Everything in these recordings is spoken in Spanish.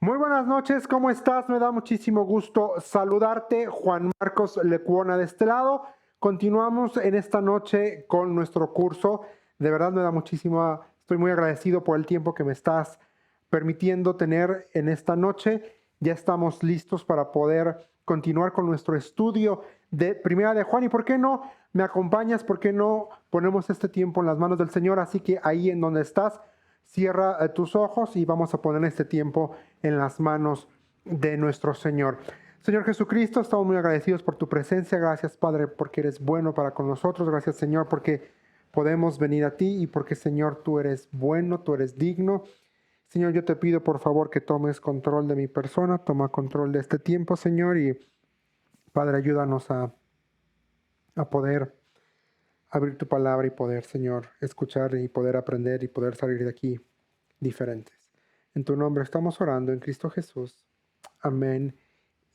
Muy buenas noches, ¿cómo estás? Me da muchísimo gusto saludarte. Juan Marcos Lecuona de este lado. Continuamos en esta noche con nuestro curso. De verdad me da muchísimo, estoy muy agradecido por el tiempo que me estás permitiendo tener en esta noche. Ya estamos listos para poder continuar con nuestro estudio de Primera de Juan. ¿Y por qué no me acompañas? ¿Por qué no ponemos este tiempo en las manos del Señor? Así que ahí en donde estás, cierra tus ojos y vamos a poner este tiempo en las manos de nuestro Señor. Señor Jesucristo, estamos muy agradecidos por tu presencia. Gracias, Padre, porque eres bueno para con nosotros. Gracias, Señor, porque podemos venir a ti y porque, Señor, tú eres bueno, tú eres digno. Señor, yo te pido, por favor, que tomes control de mi persona, toma control de este tiempo, Señor, y Padre, ayúdanos a poder abrir tu palabra y poder, Señor, escuchar y poder aprender y poder salir de aquí diferentes. En tu nombre estamos orando en Cristo Jesús. Amén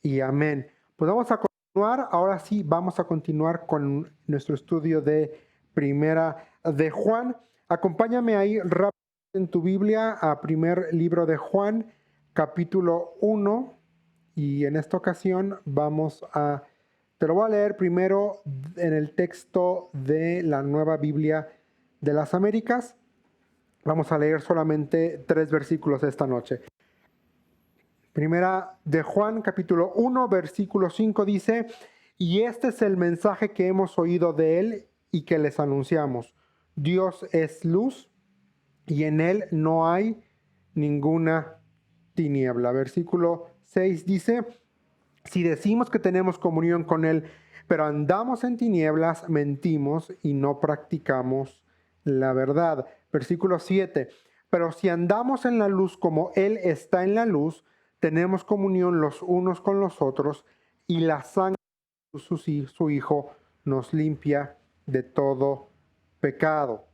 y amén. Pues vamos a continuar. Ahora sí, vamos a continuar con nuestro estudio de Primera de Juan. Acompáñame ahí rápido en tu Biblia a primer libro de Juan, capítulo 1. Y en esta ocasión te lo voy a leer primero en el texto de la Nueva Biblia de las Américas. Vamos a leer solamente 3 versículos esta noche. Primera de Juan, capítulo 1, versículo 5 dice: y este es el mensaje que hemos oído de él y que les anunciamos. Dios es luz y en él no hay ninguna tiniebla. Versículo 6 dice: si decimos que tenemos comunión con él, pero andamos en tinieblas, mentimos y no practicamos la verdad. Versículo 7. Pero si andamos en la luz como él está en la luz, tenemos comunión los unos con los otros y la sangre de su Hijo nos limpia de todo pecado.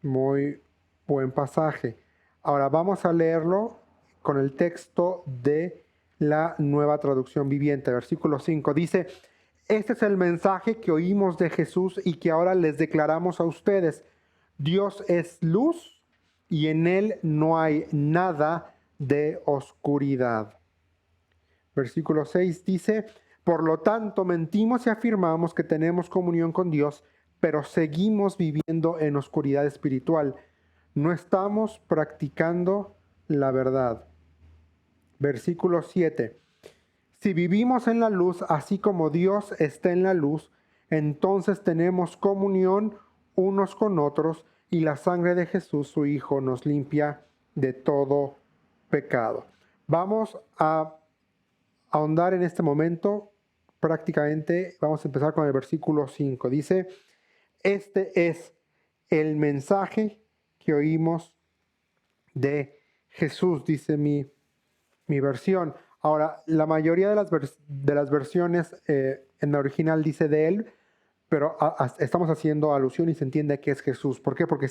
Muy buen pasaje. Ahora vamos a leerlo con el texto de la Nueva Traducción Viviente. Versículo 5 dice: este es el mensaje que oímos de Jesús y que ahora les declaramos a ustedes. Dios es luz y en él no hay nada de oscuridad. Versículo 6 dice: por lo tanto, mentimos y afirmamos que tenemos comunión con Dios, pero seguimos viviendo en oscuridad espiritual. No estamos practicando la verdad. Versículo 7. Si vivimos en la luz, así como Dios está en la luz, entonces tenemos comunión unos con otros y la sangre de Jesús, su Hijo, nos limpia de todo pecado. Vamos a ahondar en este momento. Prácticamente vamos a empezar con el versículo 5. Dice: este es el mensaje que oímos de Jesús, dice mi versión. Ahora, la mayoría de las versiones en la original dice de él, pero estamos haciendo alusión y se entiende que es Jesús. ¿Por qué? Porque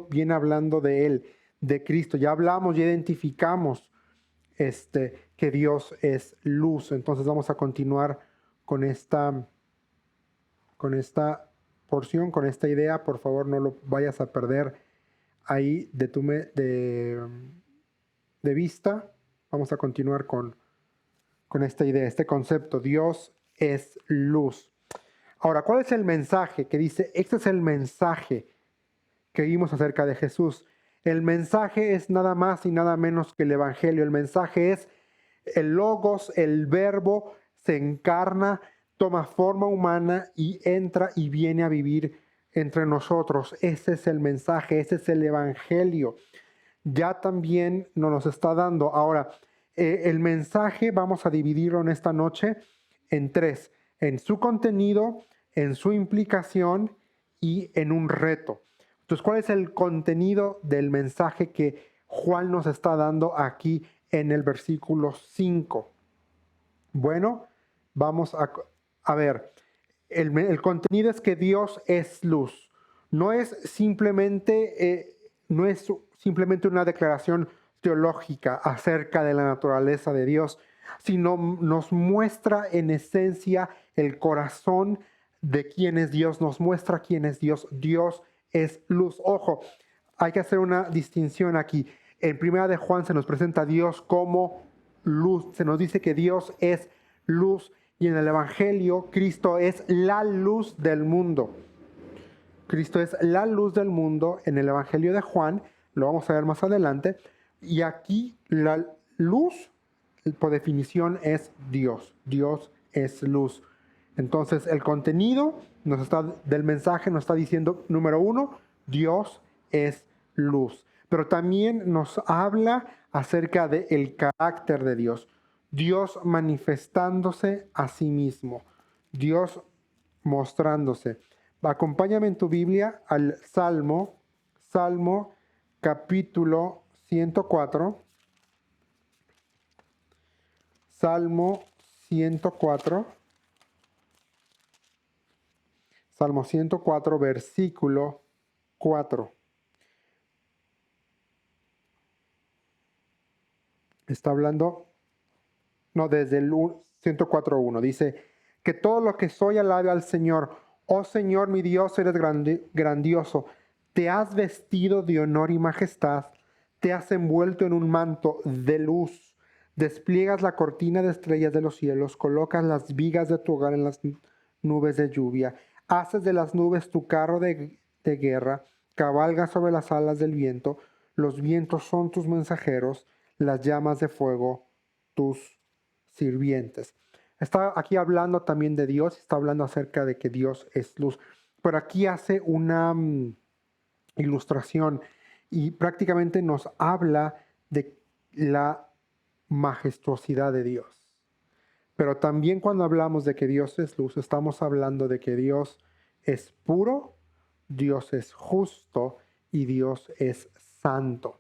viene hablando de él, de Cristo. Ya hablamos, ya identificamos que Dios es luz. Entonces vamos a continuar con esta porción, con esta idea. Por favor, no lo vayas a perder ahí de vista. Vamos a continuar con esta idea, este concepto. Dios es luz. Ahora, ¿cuál es el mensaje que dice? Este es el mensaje que vimos acerca de Jesús. El mensaje es nada más y nada menos que el Evangelio. El mensaje es el Logos, el Verbo, se encarna, toma forma humana y entra y viene a vivir entre nosotros. Ese es el mensaje, ese es el Evangelio. Ya también nos está dando. Ahora, el mensaje vamos a dividirlo en esta noche en 3: en su contenido, en su implicación y en un reto. Entonces, ¿cuál es el contenido del mensaje que Juan nos está dando aquí en el versículo 5? Bueno, vamos a ver. El contenido es que Dios es luz. No es simplemente, una declaración teológica acerca de la naturaleza de Dios, sino nos muestra en esencia el corazón de quién es Dios, nos muestra quién es Dios. Dios es luz. Ojo, hay que hacer una distinción aquí. En Primera de Juan se nos presenta a Dios como luz. Se nos dice que Dios es luz. Y en el Evangelio, Cristo es la luz del mundo. Cristo es la luz del mundo en el Evangelio de Juan. Lo vamos a ver más adelante. Y aquí la luz, por definición, es Dios. Dios es luz. Entonces, el contenido del mensaje nos está diciendo, número uno, Dios es luz. Pero también nos habla acerca del carácter de Dios. Dios manifestándose a sí mismo. Dios mostrándose. Acompáñame en tu Biblia al Salmo capítulo 104. Salmo 104. Salmo 104, versículo 4. Está hablando, no, desde el 104.1. Dice, que todo lo que soy alabe al Señor. Oh Señor, mi Dios, eres grandioso. Te has vestido de honor y majestad. Te has envuelto en un manto de luz. Despliegas la cortina de estrellas de los cielos. Colocas las vigas de tu hogar en las nubes de lluvia. Haces de las nubes tu carro de guerra. Cabalgas sobre las alas del viento. Los vientos son tus mensajeros. Las llamas de fuego, tus sirvientes. Está aquí hablando también de Dios. Está hablando acerca de que Dios es luz. Pero aquí hace una ilustración y prácticamente nos habla de la majestuosidad de Dios. Pero también cuando hablamos de que Dios es luz, estamos hablando de que Dios es puro, Dios es justo y Dios es santo.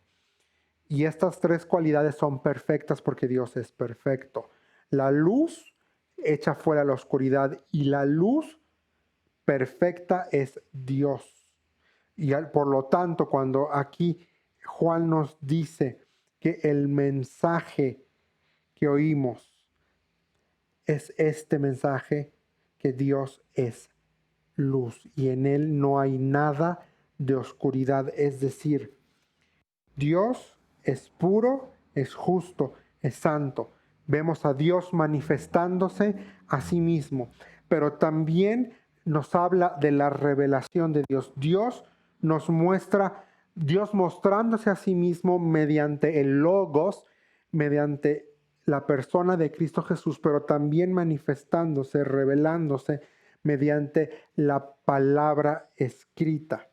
Y estas tres cualidades son perfectas porque Dios es perfecto. La luz echa fuera la oscuridad y la luz perfecta es Dios. Y por lo tanto, cuando aquí Juan nos dice que el mensaje que oímos es este mensaje, que Dios es luz y en él no hay nada de oscuridad. Es decir, Dios es puro, es justo, es santo. Vemos a Dios manifestándose a sí mismo, pero también nos habla de la revelación de Dios. Dios nos muestra, Dios mostrándose a sí mismo mediante el Logos, mediante la persona de Cristo Jesús, pero también manifestándose, revelándose mediante la palabra escrita.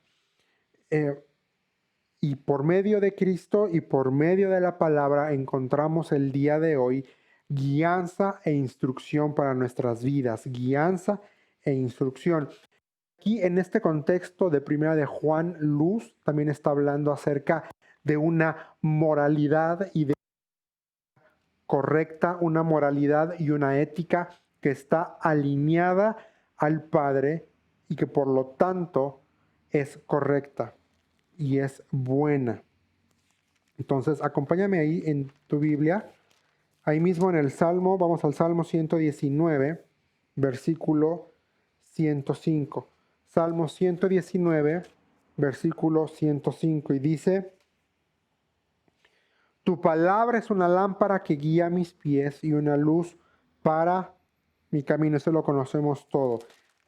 Y por medio de Cristo y por medio de la palabra encontramos el día de hoy guianza e instrucción para nuestras vidas, guianza e instrucción. Aquí en este contexto de Primera de Juan, luz también está hablando acerca de una moralidad y de correcta, una moralidad y una ética que está alineada al Padre y que por lo tanto es correcta y es buena. Entonces, acompáñame ahí en tu Biblia, ahí mismo en el Salmo, vamos al Salmo 119, versículo 105. Salmo 119, versículo 105, y dice: tu palabra es una lámpara que guía mis pies y una luz para mi camino. Eso lo conocemos todo.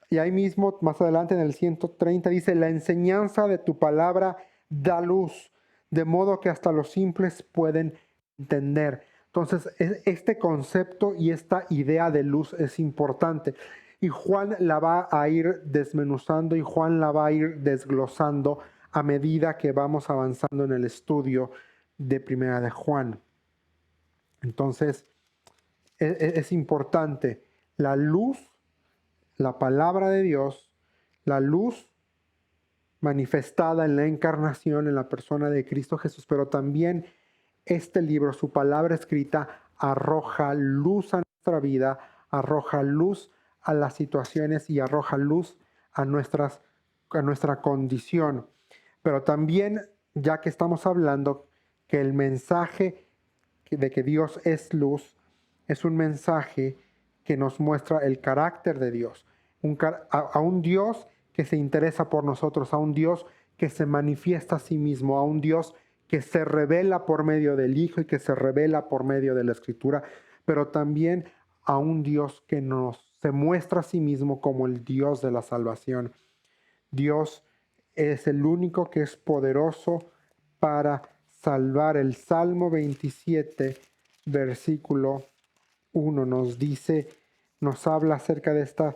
Y ahí mismo, más adelante en el 130, dice: la enseñanza de tu palabra da luz, de modo que hasta los simples pueden entender. Entonces, este concepto y esta idea de luz es importante. Y Juan la va a ir desmenuzando y Juan la va a ir desglosando a medida que vamos avanzando en el estudio de Primera de Juan. Entonces, es importante la luz, la palabra de Dios, la luz manifestada en la encarnación, en la persona de Cristo Jesús, pero también este libro, su palabra escrita, arroja luz a nuestra vida, arroja luz a las situaciones y arroja luz a nuestra condición. Pero también, ya que estamos hablando que el mensaje de que Dios es luz es un mensaje que nos muestra el carácter de Dios, a un Dios que se interesa por nosotros, a un Dios que se manifiesta a sí mismo, a un Dios que se revela por medio del Hijo y que se revela por medio de la Escritura, pero también a un Dios que se muestra a sí mismo como el Dios de la salvación. Dios es el único que es poderoso para salvar. El Salmo 27, versículo 1 nos dice, nos habla acerca de esta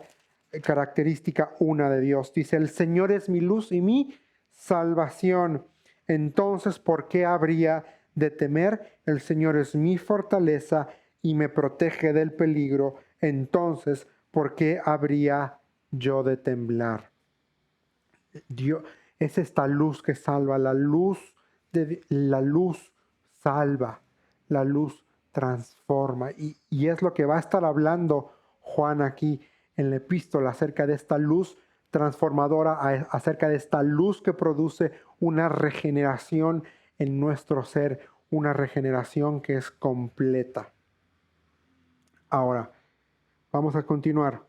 característica una de Dios. Dice, el Señor es mi luz y mi salvación. Entonces, ¿por qué habría de temer? El Señor es mi fortaleza y me protege del peligro. Entonces, ¿por qué habría yo de temblar? Dios es esta luz que salva, la luz salva, la luz transforma. Y es lo que va a estar hablando Juan aquí en la epístola acerca de esta luz transformadora, acerca de esta luz que produce una regeneración en nuestro ser, una regeneración que es completa. Ahora, vamos a continuar.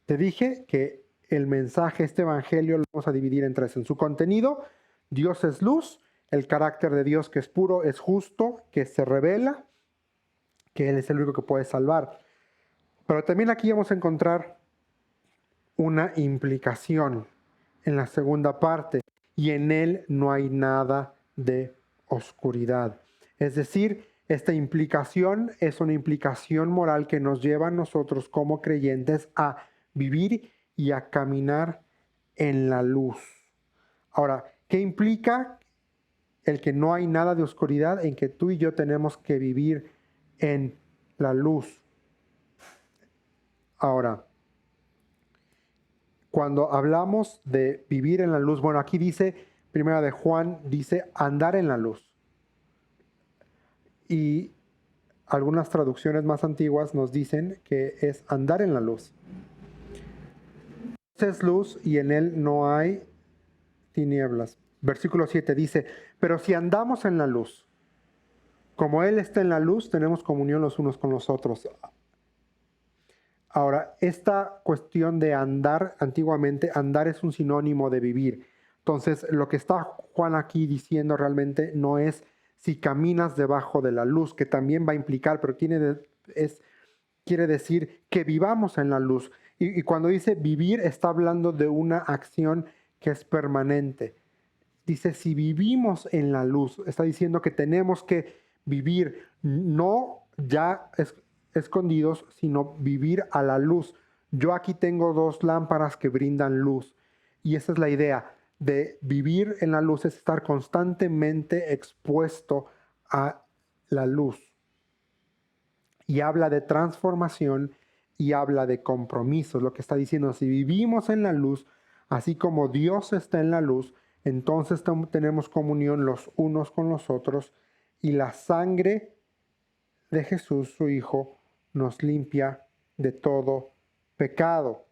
Te dije que el mensaje, este evangelio, lo vamos a dividir en tres. En su contenido, Dios es luz, el carácter de Dios que es puro, es justo, que se revela, que Él es el único que puede salvar. Pero también aquí vamos a encontrar una implicación en la segunda parte, y en Él no hay nada de oscuridad. Es decir, esta implicación es una implicación moral que nos lleva a nosotros como creyentes a vivir y a caminar en la luz. Ahora, ¿qué implica el que no hay nada de oscuridad? En que tú y yo tenemos que vivir en la luz. Ahora, cuando hablamos de vivir en la luz, bueno, aquí dice, primera de Juan, dice andar en la luz. Y algunas traducciones más antiguas nos dicen que es andar en la luz. Es luz y en Él no hay tinieblas. Versículo 7 dice, pero si andamos en la luz, como Él está en la luz, tenemos comunión los unos con los otros. Ahora, esta cuestión de andar, antiguamente, andar es un sinónimo de vivir. Entonces, lo que está Juan aquí diciendo realmente no es si caminas debajo de la luz, que también va a implicar, pero quiere decir que vivamos en la luz. Y cuando dice vivir, está hablando de una acción que es permanente. Dice, si vivimos en la luz, está diciendo que tenemos que vivir, no ya escondidos, sino vivir a la luz. Yo aquí tengo dos lámparas que brindan luz. Y esa es la idea de vivir en la luz, es estar constantemente expuesto a la luz. Y habla de transformación y habla de compromiso. Lo que está diciendo, si vivimos en la luz, así como Dios está en la luz, entonces tenemos comunión los unos con los otros y la sangre de Jesús, su Hijo, nos limpia de todo pecado.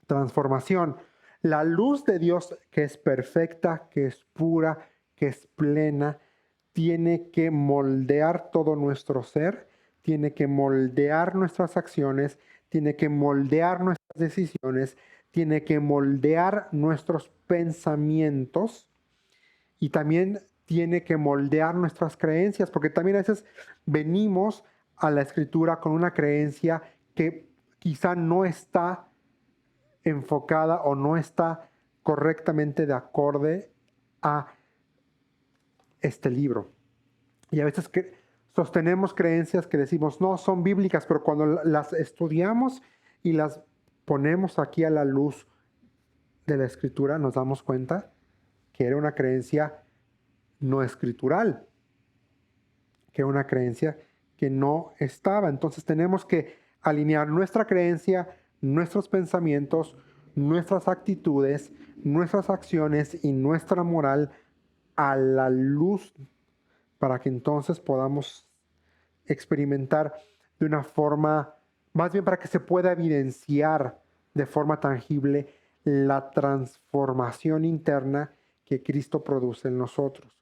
Transformación. La luz de Dios, que es perfecta, que es pura, que es plena, tiene que moldear todo nuestro ser, tiene que moldear nuestras acciones, tiene que moldear nuestras decisiones, tiene que moldear nuestros pensamientos y también tiene que moldear nuestras creencias, porque también a veces venimos a la Escritura con una creencia que quizá no está enfocada o no está correctamente de acorde a este libro. Y a veces sostenemos creencias que decimos no son bíblicas, pero cuando las estudiamos y las ponemos aquí a la luz de la Escritura, nos damos cuenta que era una creencia no escritural, que era una creencia que no estaba. Entonces tenemos que alinear nuestra creencia, nuestros pensamientos, nuestras actitudes, nuestras acciones y nuestra moral a la luz para que entonces podamos experimentar de una forma, más bien para que se pueda evidenciar de forma tangible la transformación interna que Cristo produce en nosotros.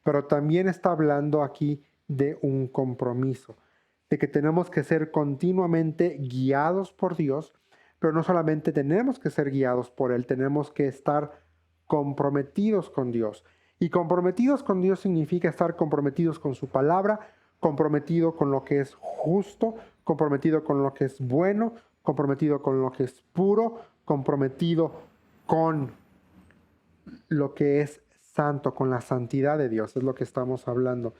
Pero también está hablando aquí de un compromiso, de que tenemos que ser continuamente guiados por Dios, pero no solamente tenemos que ser guiados por Él, tenemos que estar comprometidos con Dios. Y comprometidos con Dios significa estar comprometidos con su palabra, comprometido con lo que es justo, comprometido con lo que es bueno, comprometido con lo que es puro, comprometido con lo que es santo, con la santidad de Dios. Es lo que estamos hablando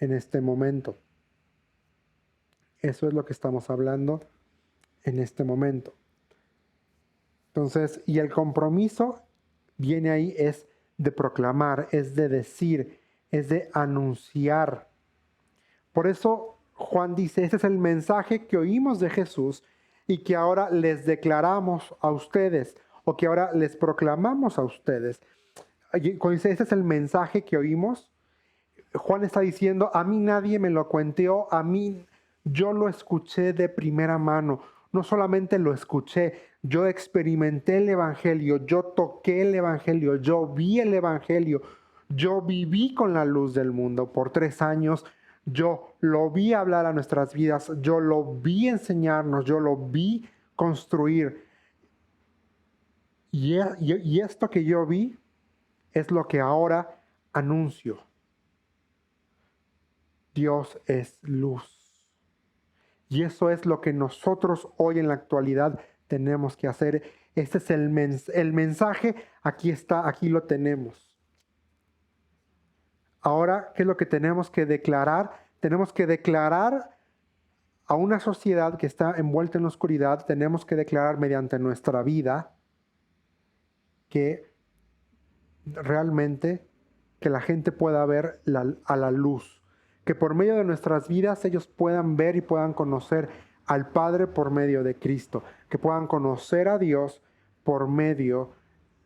en este momento. Eso es lo que estamos hablando en este momento. Entonces, y el compromiso viene ahí es de proclamar, es de decir, es de anunciar. Por eso Juan dice, este es el mensaje que oímos de Jesús y que ahora les declaramos a ustedes o que ahora les proclamamos a ustedes. Cuando dice, este es el mensaje que oímos, Juan está diciendo, a mí nadie me lo cuenteó, a mí yo lo escuché de primera mano. No solamente lo escuché, yo experimenté el Evangelio, yo toqué el Evangelio, yo vi el Evangelio, yo viví con la luz del mundo por 3 años, yo lo vi hablar a nuestras vidas, yo lo vi enseñarnos, yo lo vi construir. Y esto que yo vi es lo que ahora anuncio. Dios es luz. Y eso es lo que nosotros hoy en la actualidad tenemos que hacer. Este es el mensaje, aquí está, aquí lo tenemos. Ahora, ¿qué es lo que tenemos que declarar? Tenemos que declarar a una sociedad que está envuelta en la oscuridad, tenemos que declarar mediante nuestra vida que realmente que la gente pueda ver a la luz, que por medio de nuestras vidas ellos puedan ver y puedan conocer al Padre por medio de Cristo, que puedan conocer a Dios por medio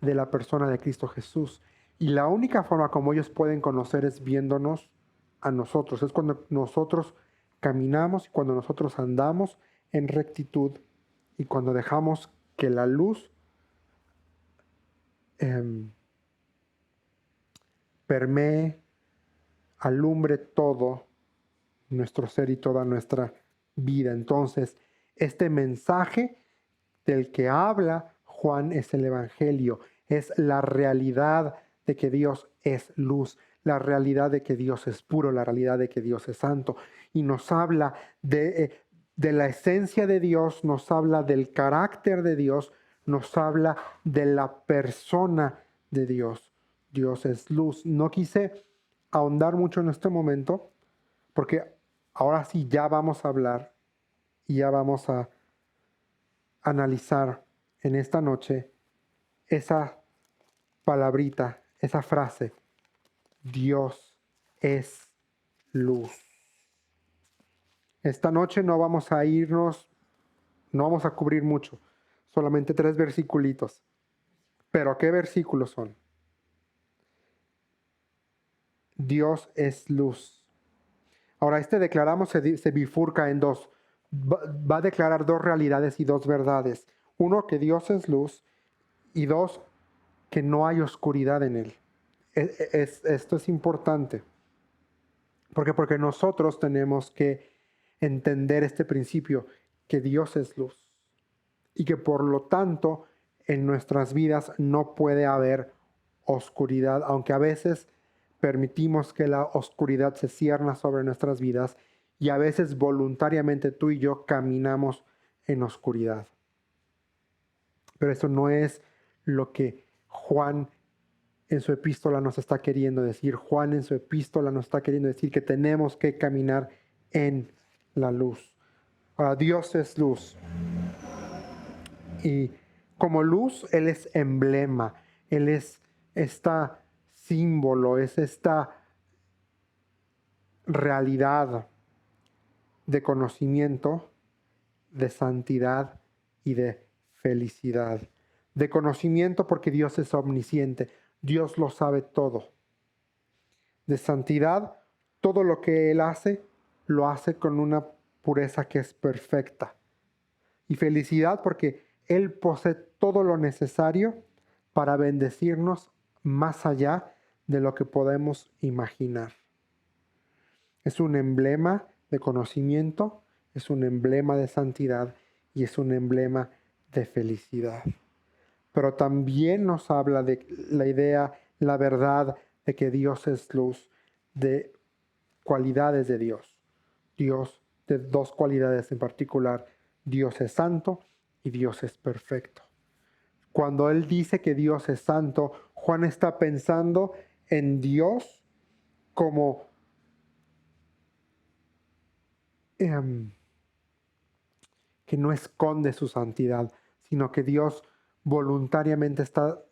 de la persona de Cristo Jesús. Y la única forma como ellos pueden conocer es viéndonos a nosotros, es cuando nosotros caminamos y cuando nosotros andamos en rectitud y cuando dejamos que la luz permee, alumbre todo nuestro ser y toda nuestra vida. Entonces, este mensaje del que habla Juan es el Evangelio, es la realidad de que Dios es luz, la realidad de que Dios es puro, la realidad de que Dios es santo. Y nos habla de la esencia de Dios, nos habla del carácter de Dios, nos habla de la persona de Dios. Dios es luz. No quise ahondar mucho en este momento, porque ahora sí ya vamos a hablar y ya vamos a analizar en esta noche esa palabrita, esa frase, Dios es luz. Esta noche no vamos a irnos, no vamos a cubrir mucho, solamente 3 versiculitos. Pero ¿qué versículos son? Dios es luz. Ahora, declaramos se bifurca en 2. Va a declarar 2 realidades y 2 verdades. 1, que Dios es luz, y 2, que no hay oscuridad en él. Esto es importante. Porque nosotros tenemos que entender este principio, que Dios es luz. Y que por lo tanto, en nuestras vidas no puede haber oscuridad, aunque a veces permitimos que la oscuridad se cierna sobre nuestras vidas y a veces voluntariamente tú y yo caminamos en oscuridad. Pero eso no es lo que Juan en su epístola nos está queriendo decir. Juan en su epístola nos está queriendo decir que tenemos que caminar en la luz. Ahora, Dios es luz. Y como luz, Él es emblema. Él es esta símbolo, es esta realidad de conocimiento, de santidad y de felicidad. De conocimiento porque Dios es omnisciente, Dios lo sabe todo. De santidad, todo lo que Él hace, lo hace con una pureza que es perfecta. Y felicidad porque Él posee todo lo necesario para bendecirnos más allá de lo que podemos imaginar. Es un emblema de conocimiento, es un emblema de santidad y es un emblema de felicidad. Pero también nos habla de la idea, la verdad de que Dios es luz, de cualidades de Dios. Dios, de dos cualidades en particular. Dios es santo y Dios es perfecto. Cuando él dice que Dios es santo, Juan está pensando en Dios como que no esconde su santidad, sino que Dios voluntariamente está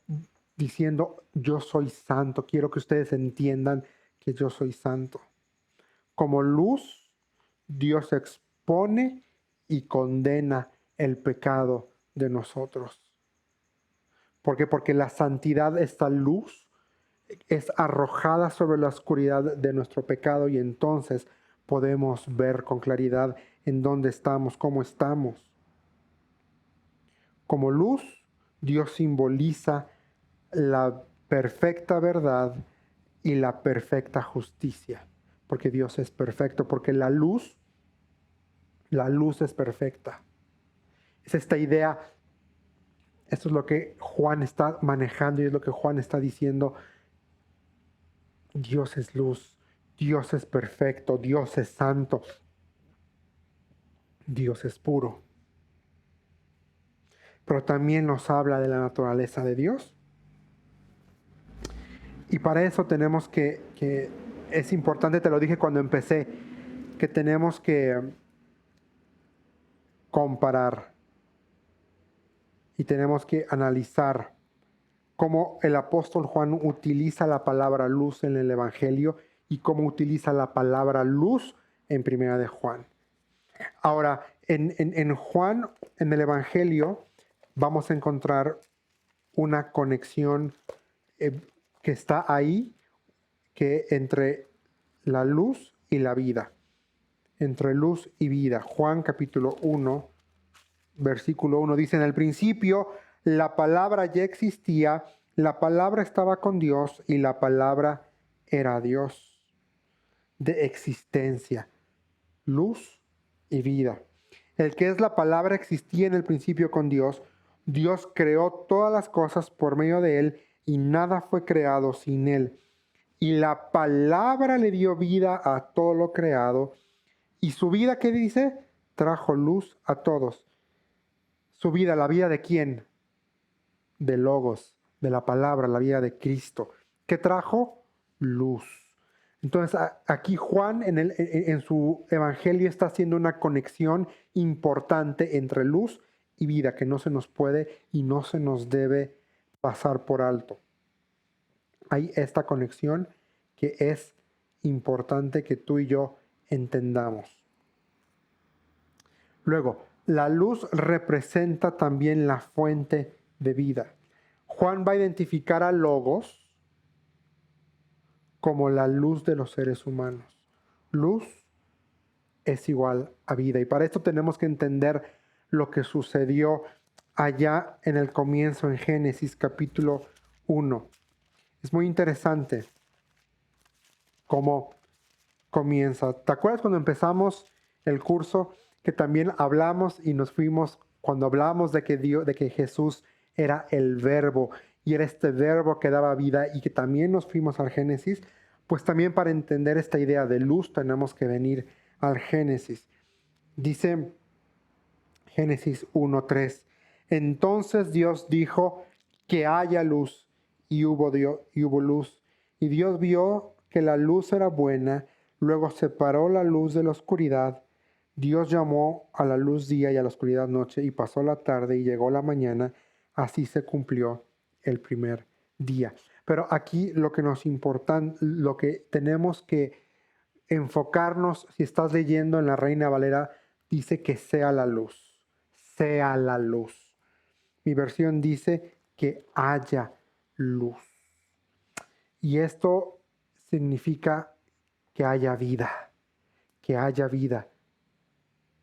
diciendo, yo soy santo, quiero que ustedes entiendan que yo soy santo. Como luz, Dios expone y condena el pecado de nosotros. ¿Por qué? Porque la santidad, esta luz, es arrojada sobre la oscuridad de nuestro pecado y entonces podemos ver con claridad en dónde estamos, cómo estamos. Como luz, Dios simboliza la perfecta verdad y la perfecta justicia, porque Dios es perfecto, porque la luz es perfecta. Es esta idea, esto es lo que Juan está manejando y es lo que Juan está diciendo. Dios es luz, Dios es perfecto, Dios es santo, Dios es puro. Pero también nos habla de la naturaleza de Dios. Y para eso tenemos que es importante, te lo dije cuando empecé, que tenemos que comparar y tenemos que analizar cómo el apóstol Juan utiliza la palabra luz en el Evangelio y cómo utiliza la palabra luz en Primera de Juan. Ahora, en Juan, en el Evangelio, vamos a encontrar una conexión que está ahí, que entre la luz y la vida. Entre luz y vida. Juan capítulo 1, versículo 1 dice, en el principio la palabra ya existía, la palabra estaba con Dios y la palabra era Dios. De existencia, luz y vida. El que es la palabra existía en el principio con Dios. Dios creó todas las cosas por medio de él y nada fue creado sin él. Y la palabra le dio vida a todo lo creado. Y su vida, ¿qué dice? Trajo luz a todos. Su vida, ¿la vida de quién? De Logos, de la palabra, la vida de Cristo. ¿Qué trajo? Luz. Entonces aquí Juan en su evangelio está haciendo una conexión importante entre luz y vida que no se nos puede y no se nos debe pasar por alto. Hay esta conexión que es importante que tú y yo entendamos. Luego, la luz representa también la fuente de vida. Juan va a identificar a Logos como la luz de los seres humanos. Luz es igual a vida. Y para esto tenemos que entender lo que sucedió allá en el comienzo, en Génesis capítulo 1. Es muy interesante cómo comienza. ¿Te acuerdas cuando empezamos el curso que también hablamos y nos fuimos, cuando hablamos de que Jesús era el verbo y era este verbo que daba vida y que también nos fuimos al Génesis? Pues también para entender esta idea de luz tenemos que venir al Génesis. Dice Génesis 1:3. Entonces Dios dijo que haya luz y hubo luz. Y Dios vio que la luz era buena, luego separó la luz de la oscuridad. Dios llamó a la luz día y a la oscuridad noche, y pasó la tarde y llegó la mañana. Así se cumplió el primer día. Pero aquí lo que nos importa, lo que tenemos que enfocarnos, si estás leyendo en la Reina Valera, dice que sea la luz. Sea la luz. Mi versión dice que haya luz. Y esto significa que haya vida. Que haya vida.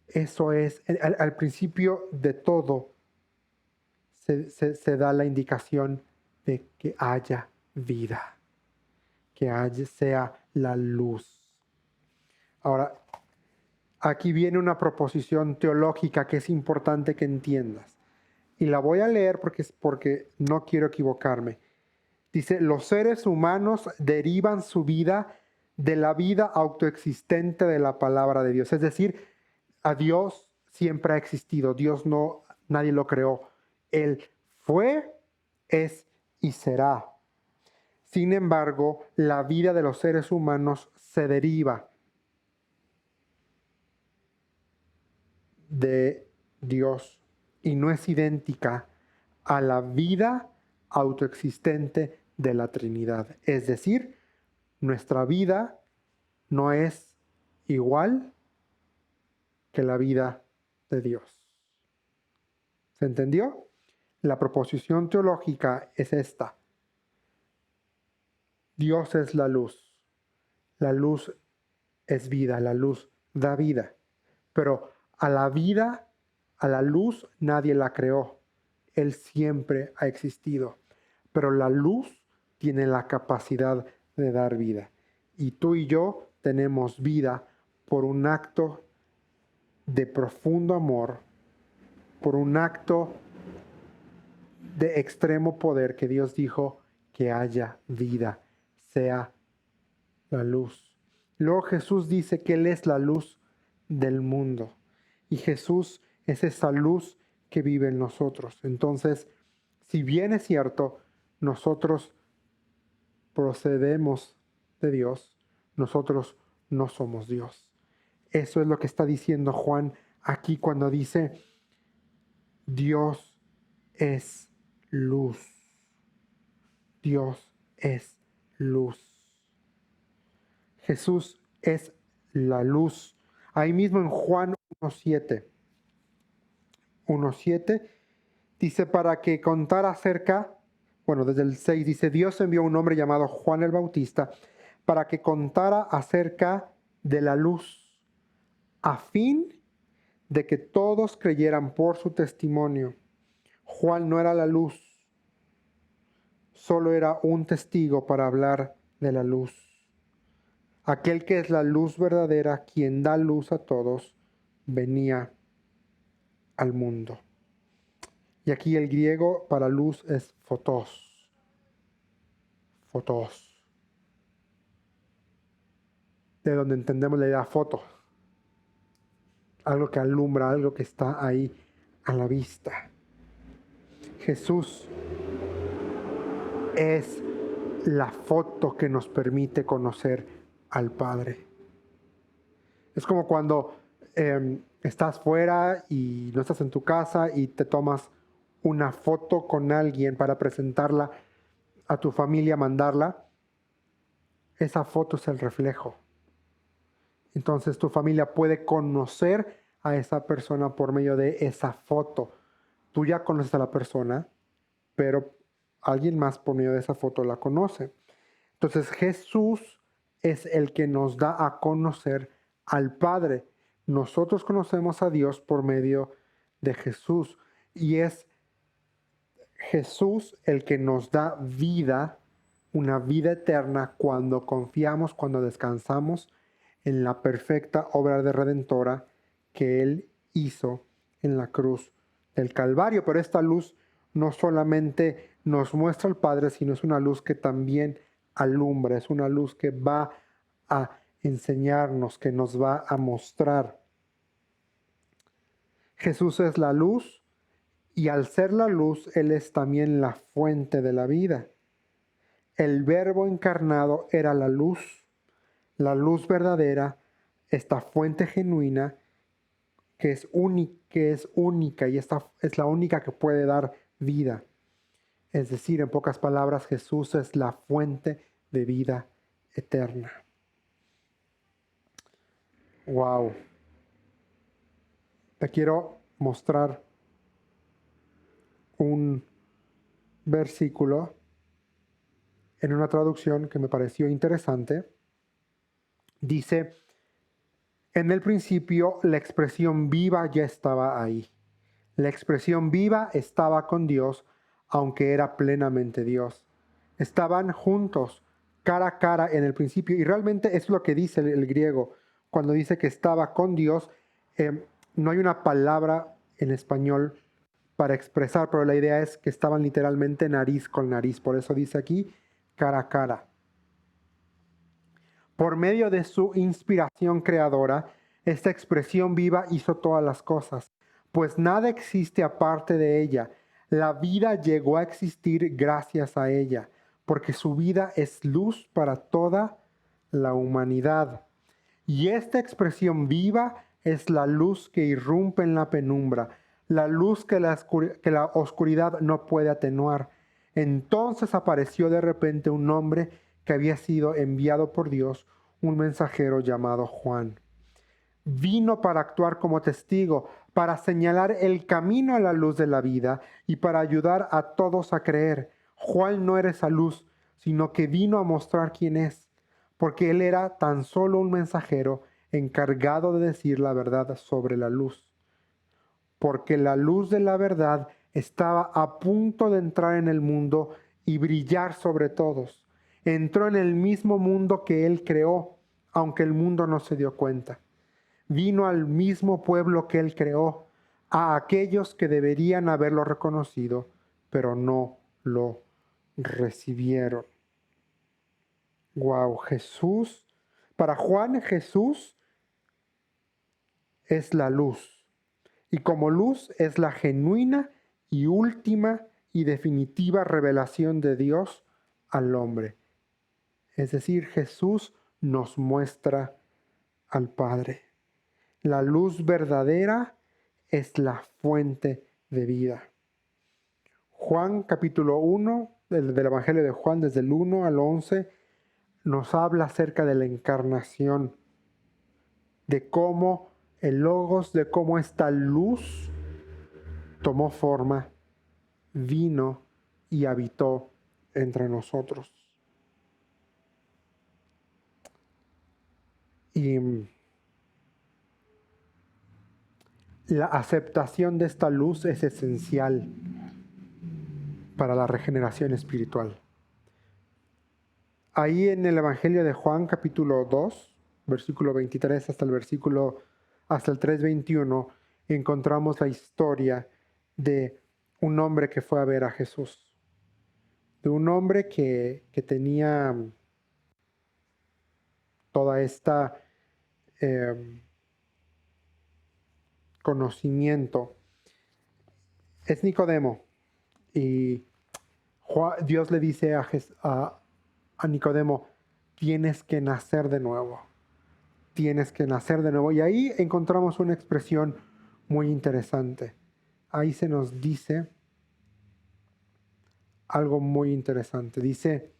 Eso es, al principio de todo, se da la indicación de que haya vida. Que sea la luz. Ahora, aquí viene una proposición teológica que es importante que entiendas. Y la voy a leer porque no quiero equivocarme. Dice, los seres humanos derivan su vida de la vida autoexistente de la palabra de Dios. Es decir, a Dios siempre ha existido. Dios no, nadie lo creó. Él fue, es y será. Sin embargo, la vida de los seres humanos se deriva de Dios y no es idéntica a la vida autoexistente de la Trinidad. Es decir, nuestra vida no es igual que la vida de Dios. ¿Se entendió? La proposición teológica es esta. Dios es la luz. La luz es vida, la luz da vida. Pero a la vida, a la luz, nadie la creó. Él siempre ha existido. Pero la luz tiene la capacidad de dar vida. Y tú y yo tenemos vida por un acto de profundo amor, por un acto de extremo poder que Dios dijo que haya vida, sea la luz. Luego Jesús dice que Él es la luz del mundo y Jesús es esa luz que vive en nosotros. Entonces, si bien es cierto, nosotros procedemos de Dios, nosotros no somos Dios. Eso es lo que está diciendo Juan aquí cuando dice, Dios es luz. Dios es luz. Jesús es la luz. Ahí mismo en Juan 1:7 dice para que contara acerca, bueno, desde el 6 dice, Dios envió a un hombre llamado Juan el Bautista para que contara acerca de la luz, a fin de que todos creyeran por su testimonio. Juan no era la luz, solo era un testigo para hablar de la luz. Aquel que es la luz verdadera, quien da luz a todos, venía al mundo. Y aquí el griego para luz es fotos. Fotos. De donde entendemos la idea foto. Algo que alumbra, algo que está ahí a la vista. Jesús es la foto que nos permite conocer al Padre. Es como cuando estás fuera y no estás en tu casa y te tomas una foto con alguien para presentarla a tu familia, mandarla. Esa foto es el reflejo. Entonces tu familia puede conocer a esa persona por medio de esa foto. Tú ya conoces a la persona, pero alguien más por medio de esa foto la conoce. Entonces Jesús es el que nos da a conocer al Padre. Nosotros conocemos a Dios por medio de Jesús. Y es Jesús el que nos da vida, una vida eterna, cuando confiamos, cuando descansamos en la perfecta obra de redentora que Él hizo en la cruz del Calvario. Pero esta luz no solamente nos muestra al Padre, sino es una luz que también alumbra, es una luz que va a enseñarnos, que nos va a mostrar. Jesús es la luz y al ser la luz, Él es también la fuente de la vida. El Verbo encarnado era la luz verdadera, esta fuente genuina que es única y esta es la única que puede dar vida. Es decir, en pocas palabras, Jesús es la fuente de vida eterna. Wow. Te quiero mostrar un versículo en una traducción que me pareció interesante. Dice, en el principio la expresión viva ya estaba ahí. La expresión viva estaba con Dios, aunque era plenamente Dios. Estaban juntos, cara a cara en el principio. Y realmente es lo que dice el griego. Cuando dice que estaba con Dios, no hay una palabra en español para expresar, pero la idea es que estaban literalmente nariz con nariz. Por eso dice aquí cara a cara. Por medio de su inspiración creadora, esta expresión viva hizo todas las cosas, pues nada existe aparte de ella. La vida llegó a existir gracias a ella, porque su vida es luz para toda la humanidad. Y esta expresión viva es la luz que irrumpe en la penumbra, la luz que la oscuridad no puede atenuar. Entonces apareció de repente un hombre que había sido enviado por Dios, un mensajero llamado Juan. Vino para actuar como testigo, para señalar el camino a la luz de la vida y para ayudar a todos a creer. Juan no era esa luz, sino que vino a mostrar quién es, porque él era tan solo un mensajero encargado de decir la verdad sobre la luz. Porque la luz de la verdad estaba a punto de entrar en el mundo y brillar sobre todos. Entró en el mismo mundo que él creó, aunque el mundo no se dio cuenta. Vino al mismo pueblo que él creó, a aquellos que deberían haberlo reconocido, pero no lo recibieron. Wow, Jesús, para Juan Jesús es la luz. Y como luz es la genuina y última y definitiva revelación de Dios al hombre. Es decir, Jesús nos muestra al Padre. La luz verdadera es la fuente de vida. Juan capítulo 1 del Evangelio de Juan, desde el 1 al 11, nos habla acerca de la encarnación, de cómo el Logos, de cómo esta luz tomó forma, vino y habitó entre nosotros. Y la aceptación de esta luz es esencial para la regeneración espiritual. Ahí en el Evangelio de Juan, capítulo 2, versículo 23 hasta el 3:21, encontramos la historia de un hombre que fue a ver a Jesús. De un hombre que tenía toda esta conocimiento. Es Nicodemo. Y Dios le dice a Nicodemo, tienes que nacer de nuevo. Tienes que nacer de nuevo. Y ahí encontramos una expresión muy interesante. Ahí se nos dice algo muy interesante. Dice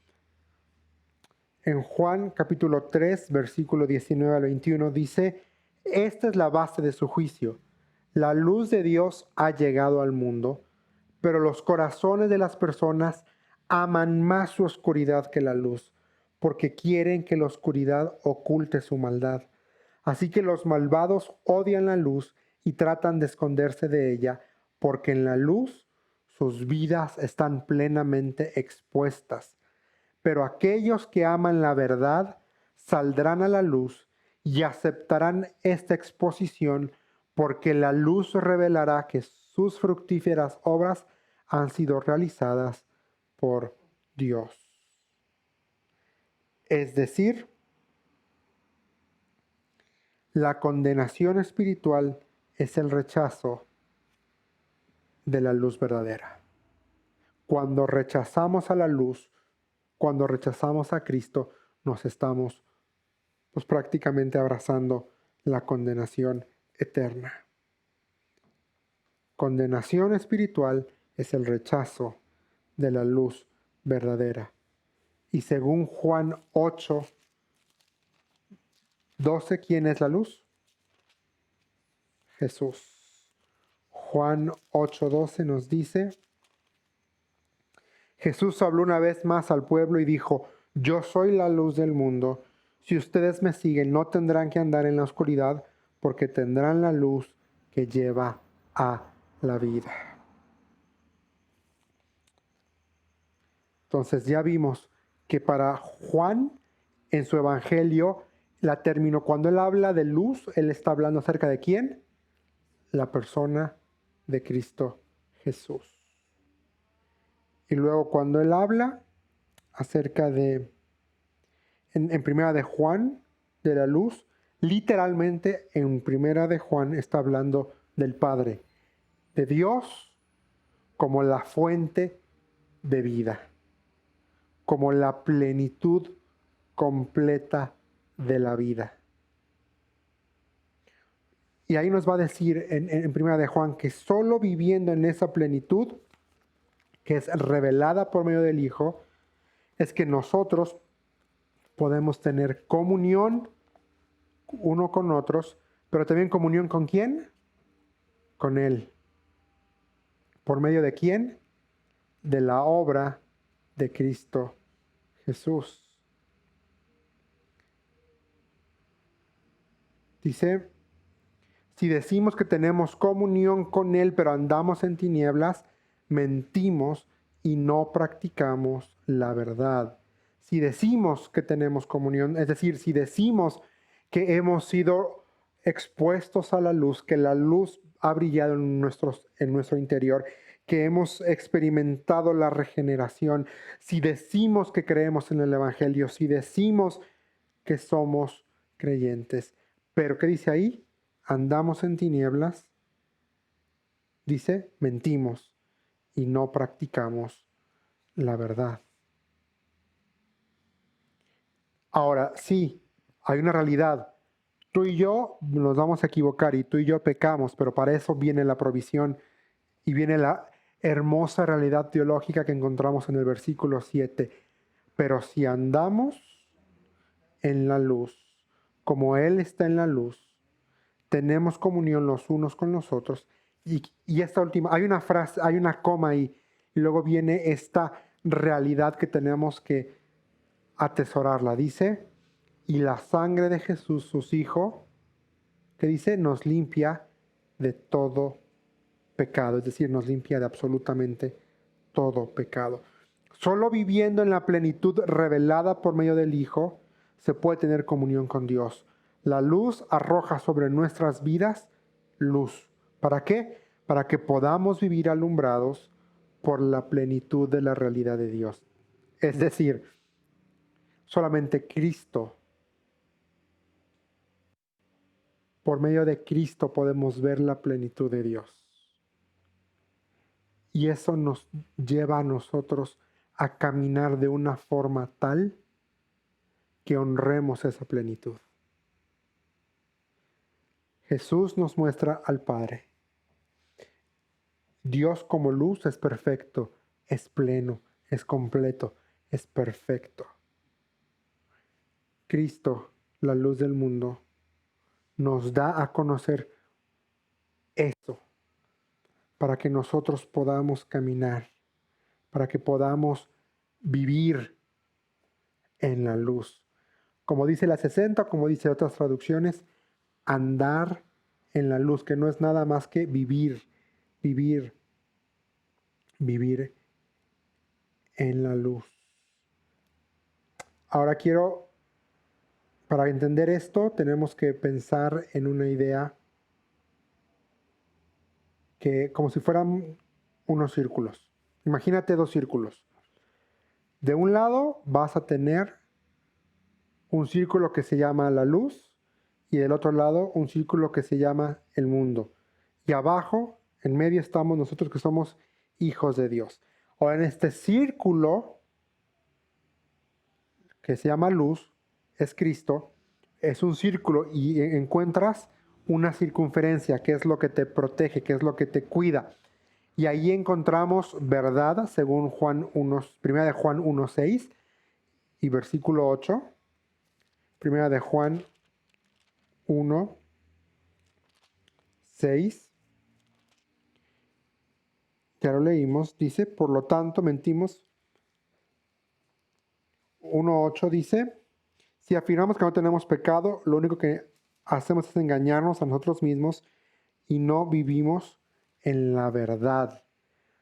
en Juan capítulo 3, versículo 19 al 21, dice, esta es la base de su juicio. La luz de Dios ha llegado al mundo, pero los corazones de las personas aman más su oscuridad que la luz, porque quieren que la oscuridad oculte su maldad. Así que los malvados odian la luz y tratan de esconderse de ella, porque en la luz sus vidas están plenamente expuestas. Pero aquellos que aman la verdad saldrán a la luz y aceptarán esta exposición, porque la luz revelará que sus fructíferas obras han sido realizadas por Dios. Es decir, la condenación espiritual es el rechazo de la luz verdadera. Cuando rechazamos a la luz, cuando rechazamos a Cristo, nos estamos prácticamente abrazando la condenación eterna. Condenación espiritual es el rechazo de la luz verdadera. Y según Juan 8, 12, ¿quién es la luz? Jesús. Juan 8, 12 nos dice, Jesús habló una vez más al pueblo y dijo, yo soy la luz del mundo. Si ustedes me siguen, no tendrán que andar en la oscuridad, porque tendrán la luz que lleva a la vida. Entonces ya vimos que para Juan, en su evangelio, cuando él habla de luz, él está hablando acerca de ¿quién? La persona de Cristo Jesús. Y luego cuando él habla acerca de, en Primera de Juan, de la luz. Literalmente en Primera de Juan está hablando del Padre, de Dios como la fuente de vida, como la plenitud completa de la vida. Y ahí nos va a decir en Primera de Juan que solo viviendo en esa plenitud, que es revelada por medio del Hijo, es que nosotros podemos tener comunión uno con otros, pero también comunión con ¿quién? Con Él. ¿Por medio de quién? De la obra de Cristo Jesús. Dice, si decimos que tenemos comunión con Él, pero andamos en tinieblas, mentimos y no practicamos la verdad. Si decimos que tenemos comunión, es decir, si decimos que hemos sido expuestos a la luz, que la luz ha brillado en nuestro interior, que hemos experimentado la regeneración, si decimos que creemos en el Evangelio, si decimos que somos creyentes. Pero ¿qué dice ahí? Andamos en tinieblas, dice, mentimos y no practicamos la verdad. Ahora, sí, hay una realidad. Tú y yo nos vamos a equivocar y tú y yo pecamos, pero para eso viene la provisión y viene la hermosa realidad teológica que encontramos en el versículo 7. Pero si andamos en la luz, como Él está en la luz, tenemos comunión los unos con los otros. Y esta última, hay una frase, hay una coma ahí, y luego viene esta realidad que tenemos que atesorarla. Dice, y la sangre de Jesús, su Hijo, que dice, nos limpia de todo pecado, es decir, nos limpia de absolutamente todo pecado. Solo viviendo en la plenitud revelada por medio del Hijo se puede tener comunión con Dios. La luz arroja sobre nuestras vidas luz. ¿Para qué? Para que podamos vivir alumbrados por la plenitud de la realidad de Dios. Es decir, solamente Cristo, por medio de Cristo podemos ver la plenitud de Dios. Y eso nos lleva a nosotros a caminar de una forma tal que honremos esa plenitud. Jesús nos muestra al Padre. Dios como luz es perfecto, es pleno, es completo, es perfecto. Cristo, la luz del mundo, nos da a conocer esto para que nosotros podamos caminar, para que podamos vivir en la luz. Como dice la 60, como dice otras traducciones, andar en la luz, que no es nada más que vivir en la luz. Ahora para entender esto, tenemos que pensar en una idea que como si fueran unos círculos. Imagínate dos círculos. De un lado vas a tener un círculo que se llama la luz y del otro lado un círculo que se llama el mundo. Y abajo, en medio estamos nosotros que somos hijos de Dios. Ahora en este círculo que se llama luz, es Cristo, es un círculo y encuentras una circunferencia, que es lo que te protege, que es lo que te cuida. Y ahí encontramos verdad, según Primera de Juan 1:6 y versículo 8. Primera de Juan 1:6. Ya lo leímos, dice, por lo tanto mentimos. 1:8 dice, si afirmamos que no tenemos pecado, lo único que hacemos es engañarnos a nosotros mismos y no vivimos en la verdad.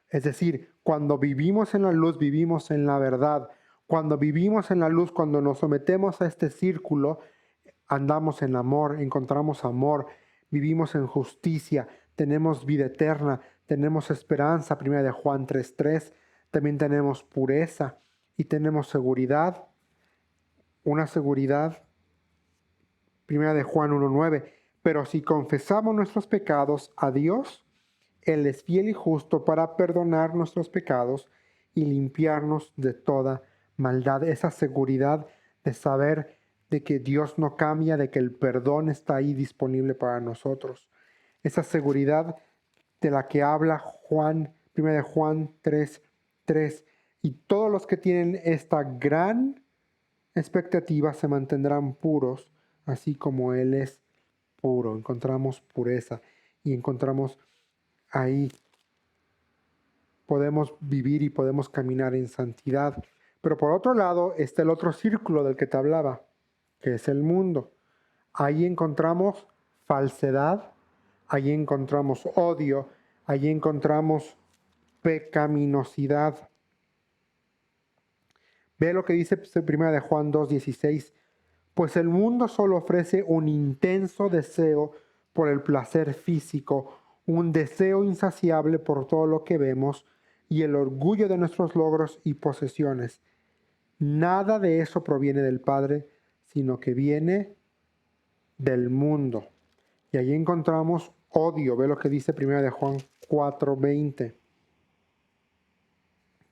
Es decir, cuando vivimos en la luz, vivimos en la verdad. Cuando vivimos en la luz, cuando nos sometemos a este círculo, andamos en amor, encontramos amor, vivimos en justicia, tenemos vida eterna, tenemos esperanza, 1 de Juan 3:3, también tenemos pureza. y tenemos seguridad, una seguridad, primera de Juan 1:9. Pero si confesamos nuestros pecados a Dios, Él es fiel y justo para perdonar nuestros pecados y limpiarnos de toda maldad. Esa seguridad de saber de que Dios no cambia, de que el perdón está ahí disponible para nosotros. Esa seguridad de la que habla Juan, 1 Juan 3:3. Y todos los que tienen esta gran expectativa se mantendrán puros, así como Él es puro. Encontramos pureza y encontramos ahí, podemos vivir y podemos caminar en santidad. Pero por otro lado está el otro círculo del que te hablaba, que es el mundo. Ahí encontramos falsedad, ahí encontramos odio, ahí encontramos pecaminosidad. Ve lo que dice 1 de Juan 2:16. Pues el mundo solo ofrece un intenso deseo por el placer físico, un deseo insaciable por todo lo que vemos y el orgullo de nuestros logros y posesiones. Nada de eso proviene del Padre, sino que viene del mundo. Y allí encontramos odio. Ve lo que dice 1 de Juan 4:20.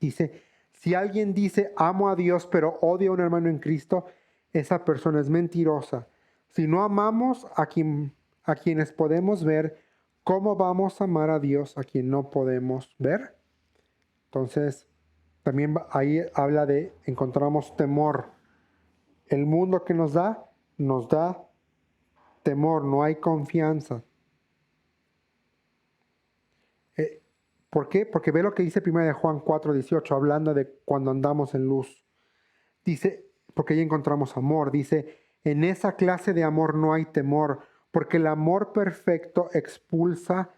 Dice, si alguien dice amo a Dios pero odia a un hermano en Cristo, esa persona es mentirosa. Si no amamos a quienes podemos ver, ¿cómo vamos a amar a Dios a quien no podemos ver? Entonces, también ahí habla de, encontramos temor. El mundo que nos da temor, no hay confianza. ¿Por qué? Porque ve lo que dice 1 de Juan 4:18, hablando de cuando andamos en luz. Dice, porque ahí encontramos amor, dice, en esa clase de amor no hay temor, porque el amor perfecto expulsa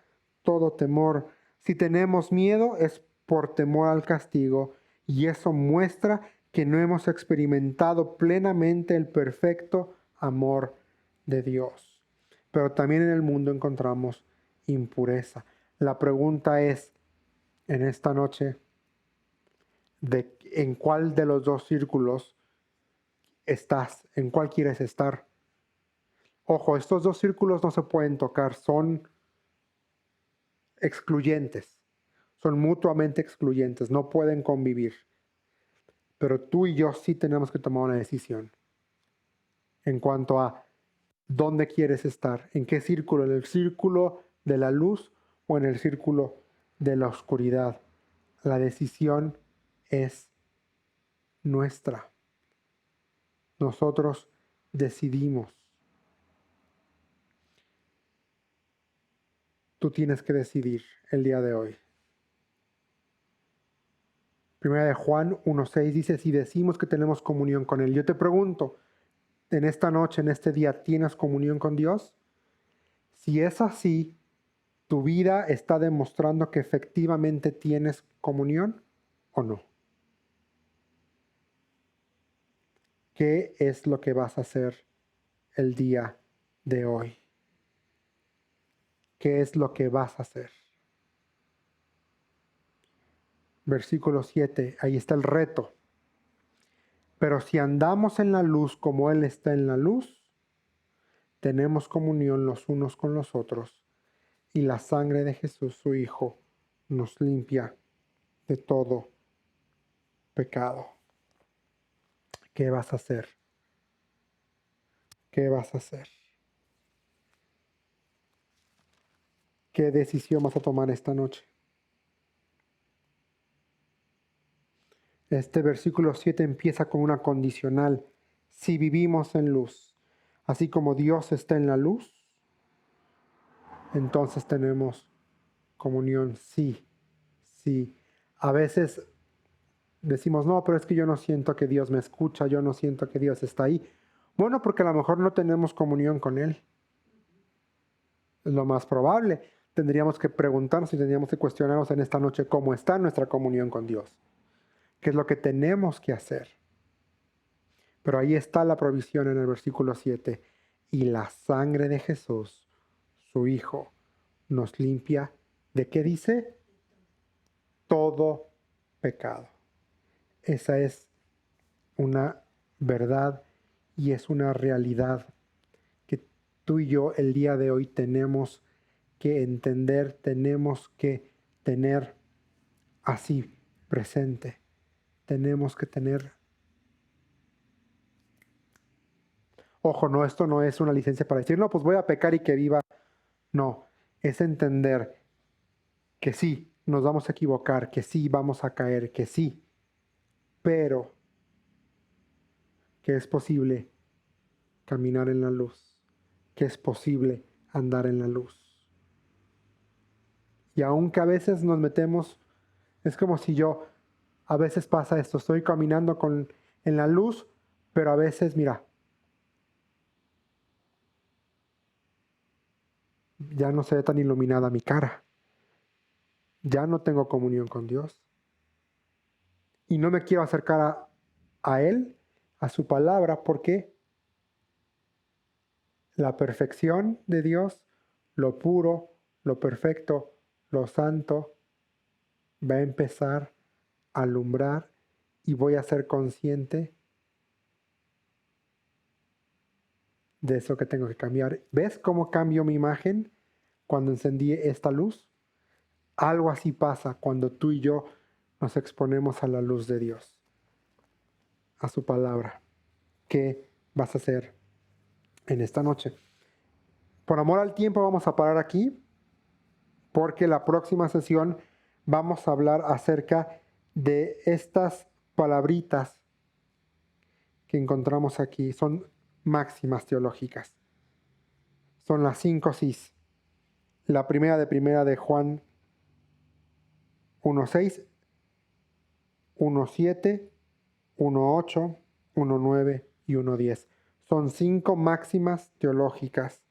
todo temor. Si tenemos miedo es por temor al castigo, y eso muestra que no hemos experimentado plenamente el perfecto amor de Dios. Pero también en el mundo encontramos impureza. La pregunta es, en esta noche, en cuál de los dos círculos estás, en cuál quieres estar. Ojo, estos dos círculos no se pueden tocar, son excluyentes, son mutuamente excluyentes, no pueden convivir. Pero tú y yo sí tenemos que tomar una decisión en cuanto a dónde quieres estar, en qué círculo, en el círculo de la luz o en el círculo de la oscuridad. La decisión es nuestra. Nosotros decidimos. Tú tienes que decidir el día de hoy. Primera de Juan 1:6 dice, si decimos que tenemos comunión con Él. Yo te pregunto, en esta noche, en este día, ¿tienes comunión con Dios? Si es así, ¿tu vida está demostrando que efectivamente tienes comunión o no? ¿Qué es lo que vas a hacer el día de hoy? ¿Qué es lo que vas a hacer? Versículo 7, ahí está el reto. Pero si andamos en la luz como Él está en la luz, tenemos comunión los unos con los otros, y la sangre de Jesús, su Hijo, nos limpia de todo pecado. ¿Qué vas a hacer? ¿Qué vas a hacer? ¿Qué decisión vas a tomar esta noche? Este versículo 7 empieza con una condicional. Si vivimos en luz, así como Dios está en la luz, entonces tenemos comunión. Sí, sí. A veces decimos, no, pero es que yo no siento que Dios me escucha, yo no siento que Dios está ahí. Bueno, porque a lo mejor no tenemos comunión con Él. Es lo más probable. Tendríamos que preguntarnos y tendríamos que cuestionarnos en esta noche cómo está nuestra comunión con Dios. ¿Qué es lo que tenemos que hacer? Pero ahí está la provisión en el versículo 7. Y la sangre de Jesús, su Hijo, nos limpia. ¿De qué dice? Todo pecado. Esa es una verdad y es una realidad que tú y yo el día de hoy tenemos que entender, tenemos que tener así presente. Tenemos que tener... Ojo, no, esto no es una licencia para decir, no, pues voy a pecar y que viva. No, es entender que sí, nos vamos a equivocar, que sí, vamos a caer, que sí, pero que es posible caminar en la luz, que es posible andar en la luz. Y aunque a veces nos metemos, es como si yo, a veces pasa esto, estoy caminando en la luz, pero a veces, mira, ya no se ve tan iluminada mi cara, ya no tengo comunión con Dios. Y no me quiero acercar a Él, a su palabra, porque la perfección de Dios, lo puro, lo perfecto, lo santo, va a empezar a alumbrar y voy a ser consciente de eso que tengo que cambiar. ¿Ves cómo cambio mi imagen cuando encendí esta luz? Algo así pasa cuando tú y yo nos exponemos a la luz de Dios, a su palabra. ¿Qué vas a hacer en esta noche? Por amor al tiempo vamos a parar aquí, porque la próxima sesión vamos a hablar acerca de estas palabritas que encontramos aquí. Son máximas teológicas. Son las 5 sís. La primera de Juan 1:6, 1:7, 1:8, 1:9 y 1:10. Son 5 máximas teológicas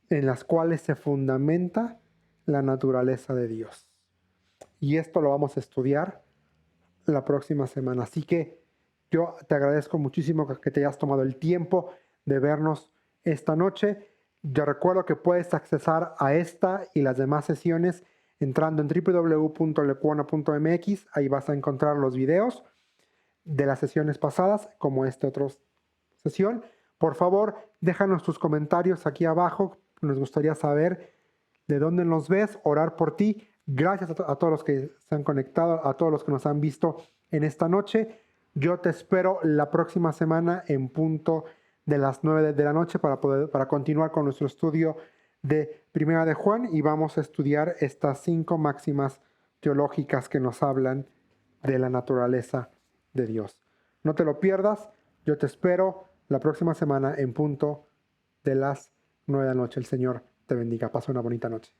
en las cuales se fundamenta la naturaleza de Dios. Y esto lo vamos a estudiar la próxima semana. Así que yo te agradezco muchísimo que te hayas tomado el tiempo de vernos esta noche. Te recuerdo que puedes accesar a esta y las demás sesiones entrando en www.lecuona.mx. Ahí vas a encontrar los videos de las sesiones pasadas, como esta otra sesión. Por favor, déjanos tus comentarios aquí abajo. Nos gustaría saber de dónde nos ves, orar por ti. Gracias a todos los que se han conectado, a todos los que nos han visto en esta noche. Yo te espero la próxima semana en punto de las 9 de la noche para continuar con nuestro estudio de Primera de Juan y vamos a estudiar estas 5 máximas teológicas que nos hablan de la naturaleza de Dios. No te lo pierdas, yo te espero la próxima semana en punto de las 9 de la noche. El Señor te bendiga. Pasa una bonita noche.